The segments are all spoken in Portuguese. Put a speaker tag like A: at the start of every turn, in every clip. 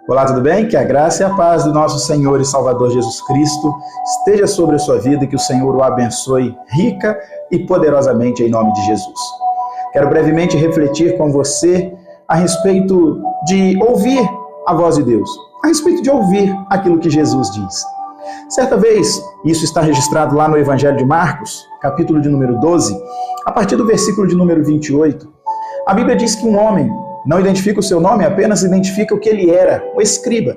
A: Olá, tudo bem? Que a graça e a paz do nosso Senhor e Salvador Jesus Cristo esteja sobre a sua vida e que o Senhor o abençoe rica e poderosamente em nome de Jesus. Quero brevemente refletir com você a respeito de ouvir a voz de Deus, a respeito de ouvir aquilo que Jesus diz. Certa vez, isso está registrado lá no Evangelho de Marcos, capítulo de número 12, a partir do versículo de número 28, a Bíblia diz que um homem não identifica o seu nome, apenas identifica o que ele era, o escriba.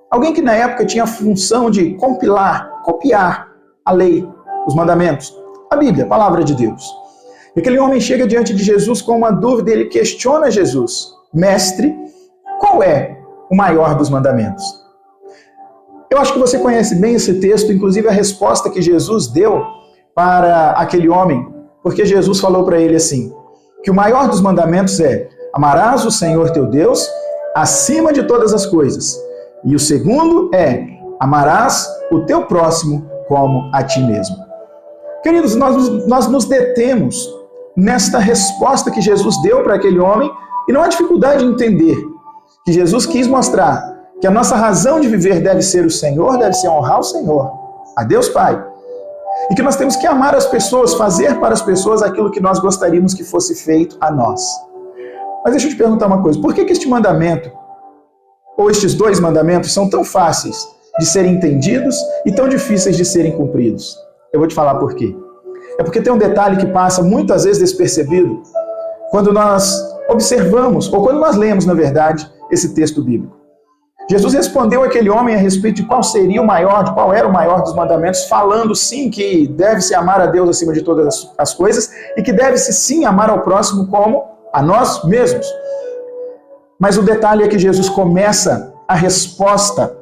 A: Alguém que na época tinha a função de compilar, copiar a lei, os mandamentos, a Bíblia, a palavra de Deus. E aquele homem chega diante de Jesus com uma dúvida, ele questiona Jesus: Mestre, qual é o maior dos mandamentos? Eu acho que você conhece bem esse texto, inclusive a resposta que Jesus deu para aquele homem, porque Jesus falou para ele assim, que o maior dos mandamentos é: amarás o Senhor teu Deus acima de todas as coisas. E o segundo é: amarás o teu próximo como a ti mesmo. Queridos, nós nos detemos nesta resposta que Jesus deu para aquele homem e não há dificuldade em entender que Jesus quis mostrar que a nossa razão de viver deve ser o Senhor, deve ser honrar o Senhor, a Deus Pai. E que nós temos que amar as pessoas, fazer para as pessoas aquilo que nós gostaríamos que fosse feito a nós. Mas deixa eu te perguntar uma coisa, por que este mandamento, ou estes dois mandamentos, são tão fáceis de serem entendidos e tão difíceis de serem cumpridos? Eu vou te falar por quê. É porque tem um detalhe que passa muitas vezes despercebido quando nós observamos, ou quando nós lemos, na verdade, esse texto bíblico. Jesus respondeu àquele homem a respeito de qual seria o maior, de qual era o maior dos mandamentos, falando sim que deve-se amar a Deus acima de todas as coisas e que deve-se sim amar ao próximo como a nós mesmos. Mas o detalhe é que Jesus começa a resposta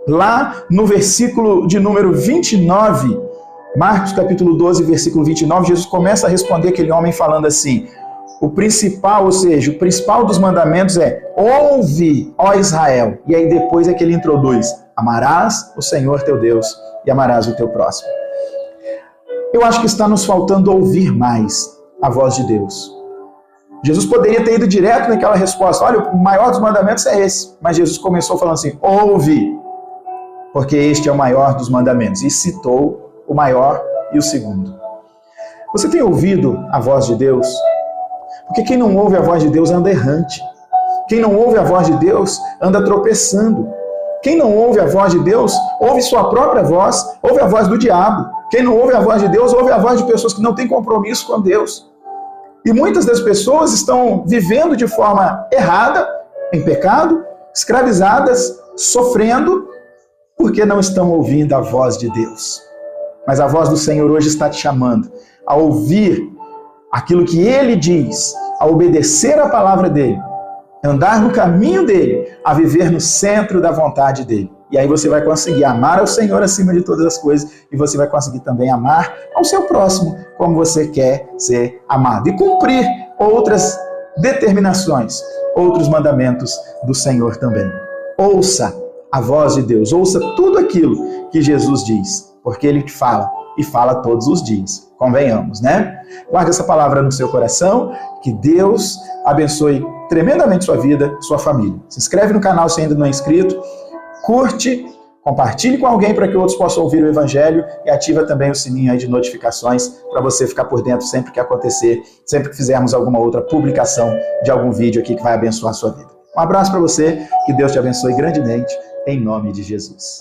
A: lá no versículo de número 29, Marcos capítulo 12, versículo 29, Jesus começa a responder aquele homem falando assim: o principal, ou seja, o principal dos mandamentos é: ouve, ó Israel. E aí depois é que ele introduz: amarás o Senhor teu Deus e amarás o teu próximo. Eu acho que está nos faltando ouvir mais a voz de Deus. Jesus poderia ter ido direto naquela resposta: olha, o maior dos mandamentos é esse. Mas Jesus começou falando assim: ouve, porque este é o maior dos mandamentos. E citou o maior e o segundo. Você tem ouvido a voz de Deus? Porque quem não ouve a voz de Deus anda errante. Quem não ouve a voz de Deus anda tropeçando. Quem não ouve a voz de Deus ouve sua própria voz, ouve a voz do diabo. Quem não ouve a voz de Deus ouve a voz de pessoas que não têm compromisso com Deus. E muitas das pessoas estão vivendo de forma errada, em pecado, escravizadas, sofrendo, porque não estão ouvindo a voz de Deus. Mas a voz do Senhor hoje está te chamando a ouvir aquilo que Ele diz, a obedecer a palavra dEle, andar no caminho dEle, a viver no centro da vontade dEle. E aí você vai conseguir amar ao Senhor acima de todas as coisas e você vai conseguir também amar ao seu próximo como você quer ser amado. E cumprir outras determinações, outros mandamentos do Senhor também. Ouça a voz de Deus, ouça tudo aquilo que Jesus diz, porque Ele te fala e fala todos os dias. Convenhamos, né? Guarde essa palavra no seu coração, que Deus abençoe tremendamente sua vida, sua família. Se inscreve no canal se ainda não é inscrito, curte, compartilhe com alguém para que outros possam ouvir o Evangelho e ativa também o sininho aí de notificações para você ficar por dentro sempre que acontecer, sempre que fizermos alguma outra publicação de algum vídeo aqui que vai abençoar a sua vida. Um abraço para você, que Deus te abençoe grandemente, em nome de Jesus.